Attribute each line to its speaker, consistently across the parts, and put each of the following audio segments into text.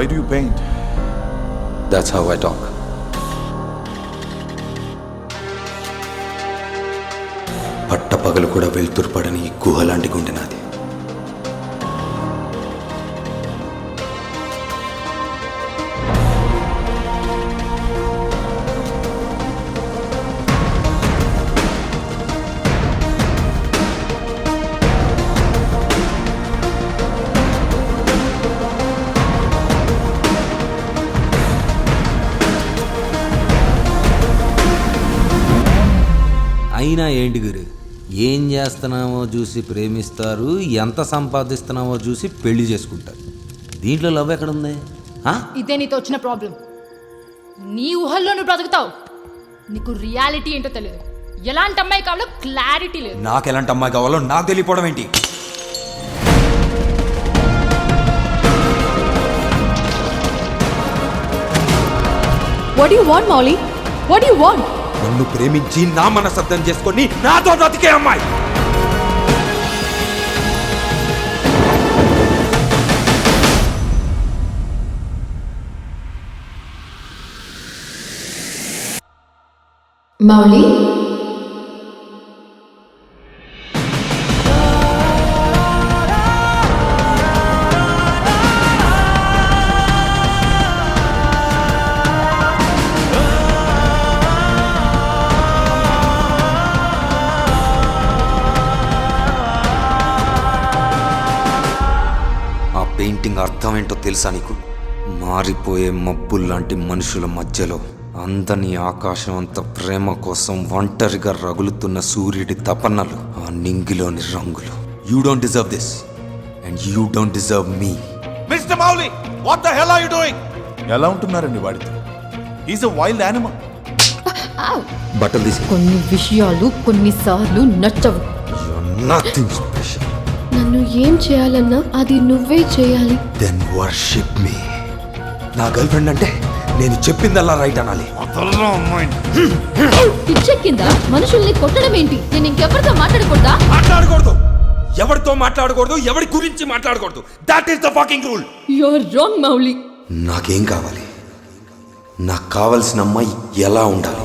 Speaker 1: Why do you paint?
Speaker 2: That's how I talk. పట్టపగలు కూడా వెళ్తురుపడని ఈ గుహ లాంటి గుండె నాది.
Speaker 3: అయినా ఏంటి గురు, ఏం చేస్తున్నామో చూసి ప్రేమిస్తారు, ఎంత సంపాదిస్తున్నామో చూసి పెళ్లి చేసుకుంటారు. దీంట్లో లవ్ ఎక్కడుంది?
Speaker 4: ఇదే నీతో వచ్చిన ప్రాబ్లం. నీ ఊహల్లో నువ్వు బ్రతుకుతావు, నీకు రియాలిటీ ఏంటో తెలియదు. ఎలాంటి అమ్మాయి కావాలో క్లారిటీ లేదు.
Speaker 2: నాకు ఎలాంటి అమ్మాయి కావాలో నాకు తెలియపోవడం ఏంటి?
Speaker 5: What do you want, Molly? What do you want?
Speaker 2: నన్ను ప్రేమించి నా మనసర్థం చేసుకొని నాతో బ్రతికే అమ్మాయి.
Speaker 5: Molly?
Speaker 2: పెయింటింగ్ అర్థం ఏంటో తెలుసా నీకు? మారిపోయే మబ్బుల్లాంటి మనుషుల మధ్యలో అందని ఆకాశం అంత ప్రేమ కోసం ఒంటరిగా రగులుతున్న సూర్యుడి తపనలు, ఆ నింగిలోని రంగులు. You don't deserve this and you don't deserve me.
Speaker 1: Mr. Mowgli, what the hell are you doing? ఎలా ఉంటున్నారండి వాడితో? He's a wild animal.
Speaker 2: బట్టలు తీసి.
Speaker 5: కొన్ని విషయాలు కొన్నిసార్లు నచ్చవు.
Speaker 2: Nothing special.
Speaker 5: నన్ను ఏం చేయాలన్నా అది నువ్వే చేయాలి.
Speaker 2: Then worship me. నా గర్ల్ ఫ్రెండ్ అంటే నేను చెప్పిందల్లా రైట్ అనాలి.
Speaker 5: పిచ్చెక్కిందా? మనుషుల్ని కొట్టడం ఏంటి? నేను ఇంకెవరితో మాట్లాడకూడదా?
Speaker 2: మాట్లాడకూడదు. ఎవరితో మాట్లాడకూడదు, ఎవరి గురించి మాట్లాడకూడదు. That is the fucking rule.
Speaker 5: You are wrong, Mouli.
Speaker 2: నాకేం కావాలి? నాకు కావలసిన అమ్మాయి ఎలా ఉండాలి?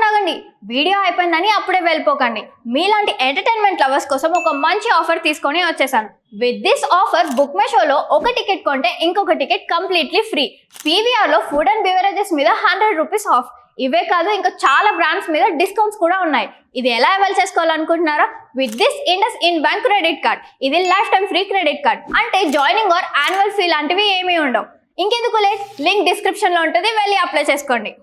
Speaker 6: ఆగండి, వీడియో అయిపోయిందని అప్పుడే వెళ్ళిపోకండి. మీలాంటి ఎంటర్టైన్మెంట్ లవర్స్ కోసం ఒక మంచి ఆఫర్ తీసుకొని వచ్చేసాను. With this offer Book My షోలో ఒక టికెట్ కొంటే ఇంకొక టికెట్ కంప్లీట్లీ ఫ్రీ. పీవీఆర్లో ఫుడ్ అండ్ బెవరేజెస్ మీద 100 రూపీస్ ఆఫ్. ఇవే కాదు, ఇంకా చాలా బ్రాండ్స్ మీద డిస్కౌంట్స్ కూడా ఉన్నాయి. ఇది ఎలా అవైల్ చేసుకోవాలనుకుంటున్నారా? With this IndusInd bank credit card. ఇది lifetime free credit card. అంటే జాయినింగ్ ఆర్ యాన్యువల్ ఫీ లాంటివి ఏమీ ఉండవు. ఇంకెందుకు లేట్, లింక్ డిస్క్రిప్షన్లో ఉంటుంది, వెళ్ళి అప్లై చేసుకోండి.